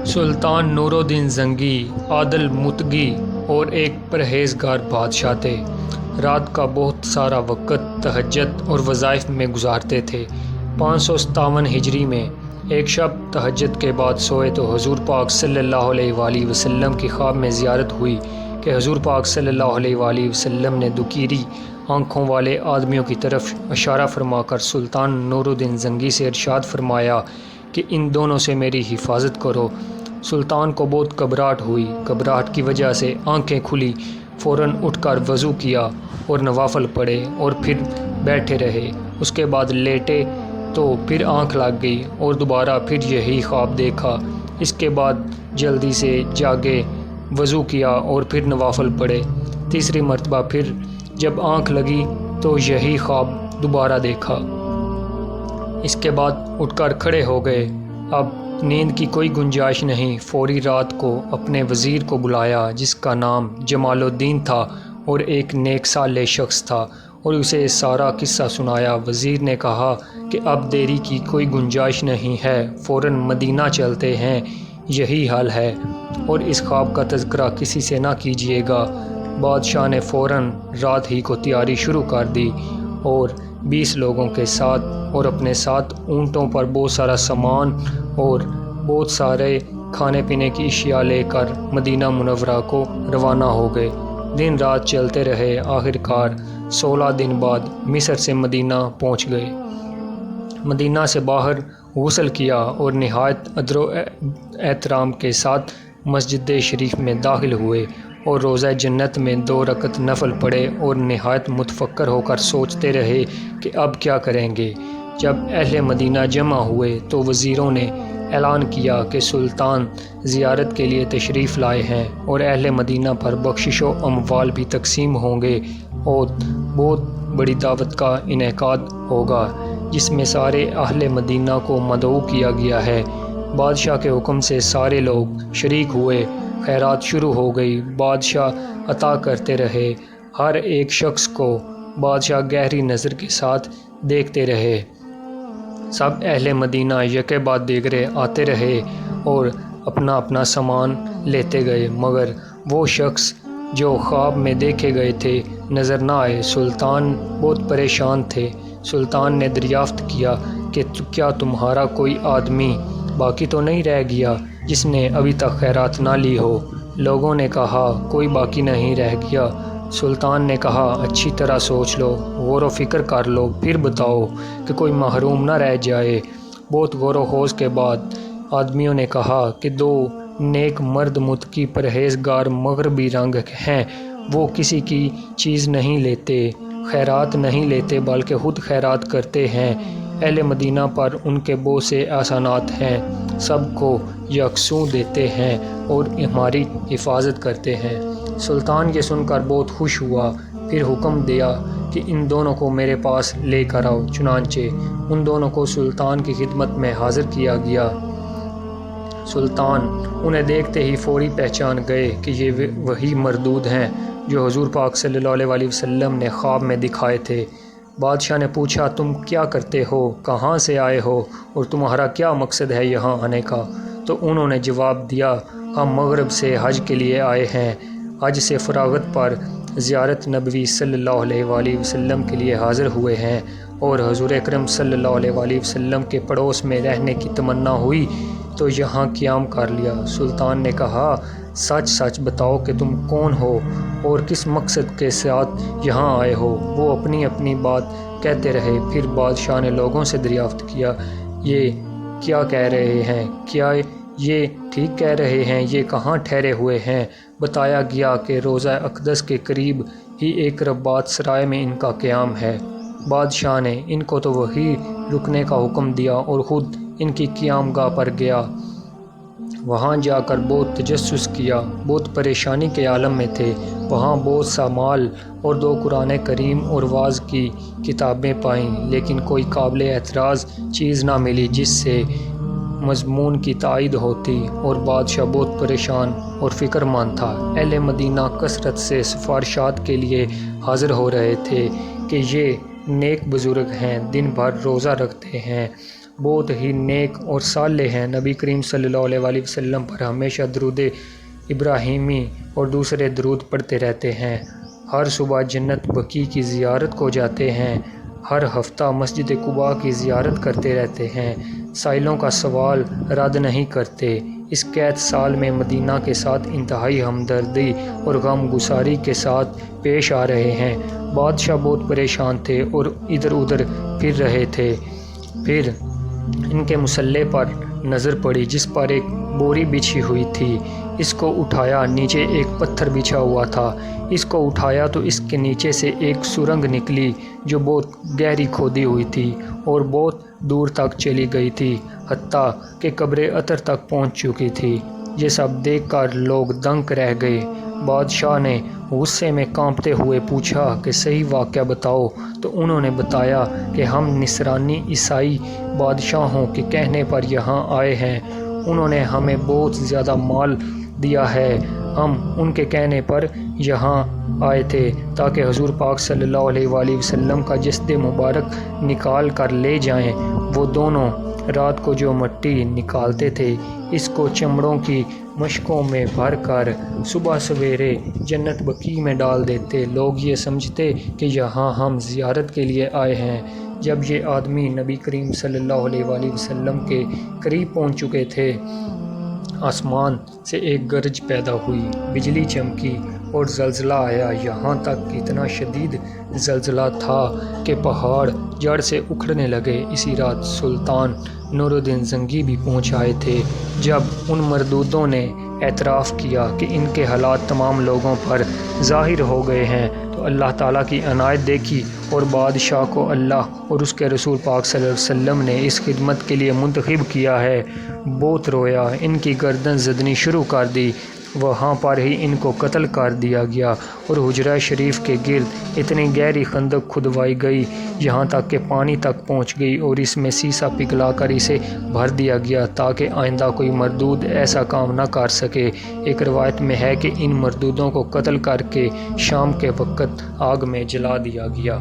سلطان نور الدین زنگی عادل متگی اور ایک پرہیزگار بادشاہ تھے۔ رات کا بہت سارا وقت تہجد اور وظائف میں گزارتے تھے۔ 557 ہجری میں ایک شب تہجد کے بعد سوئے تو حضور پاک صلی اللہ علیہ وآلہ وسلم کی خواب میں زیارت ہوئی کہ حضور پاک صلی اللہ علیہ وآلہ وسلم نے دکیری آنکھوں والے آدمیوں کی طرف اشارہ فرما کر سلطان نور الدین زنگی سے ارشاد فرمایا کہ ان دونوں سے میری حفاظت کرو۔ سلطان کو بہت گھبراہٹ ہوئی۔ گھبراہٹ کی وجہ سے آنکھیں کھلی، فوراً اٹھ کر وضو کیا اور نوافل پڑھے اور پھر بیٹھے رہے۔ اس کے بعد لیٹے تو پھر آنکھ لگ گئی اور دوبارہ پھر یہی خواب دیکھا۔ اس کے بعد جلدی سے جاگے، وضو کیا اور پھر نوافل پڑھے۔ تیسری مرتبہ پھر جب آنکھ لگی تو یہی خواب دوبارہ دیکھا۔ اس کے بعد اٹھ کر کھڑے ہو گئے۔ اب نیند کی کوئی گنجائش نہیں۔ فوری رات کو اپنے وزیر کو بلایا جس کا نام جمال الدین تھا اور ایک نیک صالح شخص تھا، اور اسے سارا قصہ سنایا۔ وزیر نے کہا کہ اب دیری کی کوئی گنجائش نہیں ہے، فوراً مدینہ چلتے ہیں، یہی حل ہے، اور اس خواب کا تذکرہ کسی سے نہ کیجیے گا۔ بادشاہ نے فوراً رات ہی کو تیاری شروع کر دی اور 20 لوگوں کے ساتھ اور اپنے ساتھ اونٹوں پر بہت سارا سامان اور بہت سارے کھانے پینے کی اشیاء لے کر مدینہ منورہ کو روانہ ہو گئے۔ دن رات چلتے رہے، آخرکار 16 دن بعد مصر سے مدینہ پہنچ گئے۔ مدینہ سے باہر غسل کیا اور نہایت ادب و احترام کے ساتھ مسجد شریف میں داخل ہوئے اور روضہ جنت میں 2 رکعت نفل پڑھے اور نہایت متفکر ہو کر سوچتے رہے کہ اب کیا کریں گے۔ جب اہل مدینہ جمع ہوئے تو وزیروں نے اعلان کیا کہ سلطان زیارت کے لیے تشریف لائے ہیں اور اہل مدینہ پر بخشش و اموال بھی تقسیم ہوں گے اور بہت بڑی دعوت کا انعقاد ہوگا جس میں سارے اہل مدینہ کو مدعو کیا گیا ہے۔ بادشاہ کے حکم سے سارے لوگ شریک ہوئے، خیرات شروع ہو گئی، بادشاہ عطا کرتے رہے، ہر ایک شخص کو بادشاہ گہری نظر کے ساتھ دیکھتے رہے۔ سب اہل مدینہ یکے بعد دیگرے آتے رہے اور اپنا اپنا سامان لیتے گئے، مگر وہ شخص جو خواب میں دیکھے گئے تھے نظر نہ آئے۔ سلطان بہت پریشان تھے۔ سلطان نے دریافت کیا کہ کیا تمہارا کوئی آدمی باقی تو نہیں رہ گیا جس نے ابھی تک خیرات نہ لی ہو؟ لوگوں نے کہا کوئی باقی نہیں رہ گیا۔ سلطان نے کہا اچھی طرح سوچ لو، غور و فکر کر لو، پھر بتاؤ کہ کوئی محروم نہ رہ جائے۔ بہت غور و خوض کے بعد آدمیوں نے کہا کہ 2 نیک مرد متقی پرہیزگار مغربی رنگ ہیں، وہ کسی کی چیز نہیں لیتے، خیرات نہیں لیتے بلکہ خود خیرات کرتے ہیں۔ اہل مدینہ پر ان کے بہت سے احسانات ہیں، سب کو یکسوں دیتے ہیں اور ہماری حفاظت کرتے ہیں۔ سلطان یہ سن کر بہت خوش ہوا، پھر حکم دیا کہ ان دونوں کو میرے پاس لے کر آؤ۔ چنانچہ ان دونوں کو سلطان کی خدمت میں حاضر کیا گیا۔ سلطان انہیں دیکھتے ہی فوری پہچان گئے کہ یہ وہی مردود ہیں جو حضور پاک صلی اللہ علیہ وآلہ وسلم نے خواب میں دکھائے تھے۔ بادشاہ نے پوچھا تم کیا کرتے ہو، کہاں سے آئے ہو اور تمہارا کیا مقصد ہے یہاں آنے کا؟ تو انہوں نے جواب دیا ہم مغرب سے حج کے لیے آئے ہیں، حج سے فراغت پر زیارت نبوی صلی اللہ علیہ وآلہ وسلم کے لیے حاضر ہوئے ہیں اور حضور اکرم صلی اللہ علیہ وآلہ وسلم کے پڑوس میں رہنے کی تمنا ہوئی تو یہاں قیام کر لیا۔ سلطان نے کہا سچ سچ بتاؤ کہ تم کون ہو اور کس مقصد کے ساتھ یہاں آئے ہو؟ وہ اپنی اپنی بات کہتے رہے۔ پھر بادشاہ نے لوگوں سے دریافت کیا یہ کیا کہہ رہے ہیں، کیا یہ ٹھیک کہہ رہے ہیں، یہ کہاں ٹھہرے ہوئے ہیں؟ بتایا گیا کہ روضہ اقدس کے قریب ہی ایک رباط سرائے میں ان کا قیام ہے۔ بادشاہ نے ان کو تو وہی رکنے کا حکم دیا اور خود ان کی قیام گاہ پر گیا۔ وہاں جا کر بہت تجسس کیا، بہت پریشانی کے عالم میں تھے۔ وہاں بہت سا مال اور 2 قرآن کریم اور واعظ کی کتابیں پائیں، لیکن کوئی قابل اعتراض چیز نہ ملی جس سے مضمون کی تائید ہوتی، اور بادشاہ بہت پریشان اور فکر مند تھا۔ اہل مدینہ کثرت سے سفارشات کے لیے حاضر ہو رہے تھے کہ یہ نیک بزرگ ہیں، دن بھر روزہ رکھتے ہیں بہت ہی نیک اور صالح ہیں۔ نبی کریم صلی اللہ علیہ وسلم پر ہمیشہ درود ابراہیمی اور دوسرے درود پڑھتے رہتے ہیں۔ ہر صبح جنت بقیع کی زیارت کو جاتے ہیں۔ ہر ہفتہ مسجد قباء کی زیارت کرتے رہتے ہیں۔ سائلوں کا سوال رد نہیں کرتے۔ اس قید سال میں مدینہ کے ساتھ انتہائی ہمدردی اور غم گساری کے ساتھ پیش آ رہے ہیں۔ بادشاہ بہت پریشان تھے اور ادھر ادھر پھر رہے تھے۔ پھر ان کے مسلح پر نظر پڑی جس پر ایک بوری بچھی ہوئی تھی۔ اس کو اٹھایا، نیچے ایک پتھر بچھا ہوا تھا۔ اس کو اٹھایا تو اس کے نیچے سے ایک سرنگ نکلی جو بہت گہری کھودی ہوئی تھی اور بہت دور تک چلی گئی تھی، حتیٰ کہ قبر عطر تک پہنچ چکی تھی۔ یہ سب دیکھ کر لوگ دنگ رہ گئے۔ بادشاہ نے غصے میں کانپتے ہوئے پوچھا کہ صحیح واقعہ بتاؤ، تو انہوں نے بتایا کہ ہم نصرانی عیسائی بادشاہوں کے کہنے پر یہاں آئے ہیں۔ انہوں نے ہمیں بہت زیادہ مال دیا ہے۔ ہم ان کے کہنے پر یہاں آئے تھے تاکہ حضور پاک صلی اللہ علیہ وآلہ وسلم کا جسد مبارک نکال کر لے جائیں۔ وہ دونوں رات کو جو مٹی نکالتے تھے اس کو چمڑوں کی مشکوں میں بھر کر صبح سویرے جنت بقیع میں ڈال دیتے۔ لوگ یہ سمجھتے کہ یہاں ہم زیارت کے لیے آئے ہیں۔ جب یہ آدمی نبی کریم صلی اللہ علیہ وآلہ وسلم کے قریب پہنچ چکے تھے، آسمان سے ایک گرج پیدا ہوئی، بجلی چمکی اور زلزلہ آیا۔ یہاں تک کہ اتنا شدید زلزلہ تھا کہ پہاڑ جڑ سے اکھڑنے لگے۔ اسی رات سلطان نور الدین زنگی بھی پہنچ آئے تھے۔ جب ان مردودوں نے اعتراف کیا کہ ان کے حالات تمام لوگوں پر ظاہر ہو گئے ہیں تو اللہ تعالیٰ کی عنایت دیکھی اور بادشاہ کو اللہ اور اس کے رسول پاک صلی اللہ علیہ وسلم نے اس خدمت کے لیے منتخب کیا ہے۔ بہت رویا، ان کی گردن زدنی شروع کر دی۔ وہاں پر ہی ان کو قتل کر دیا گیا اور حجرہ شریف کے گرد اتنی گہری خندق کھدوائی گئی یہاں تک کہ پانی تک پہنچ گئی اور اس میں سیسا پگھلا کر اسے بھر دیا گیا تاکہ آئندہ کوئی مردود ایسا کام نہ کر سکے۔ ایک روایت میں ہے کہ ان مردودوں کو قتل کر کے شام کے وقت آگ میں جلا دیا گیا۔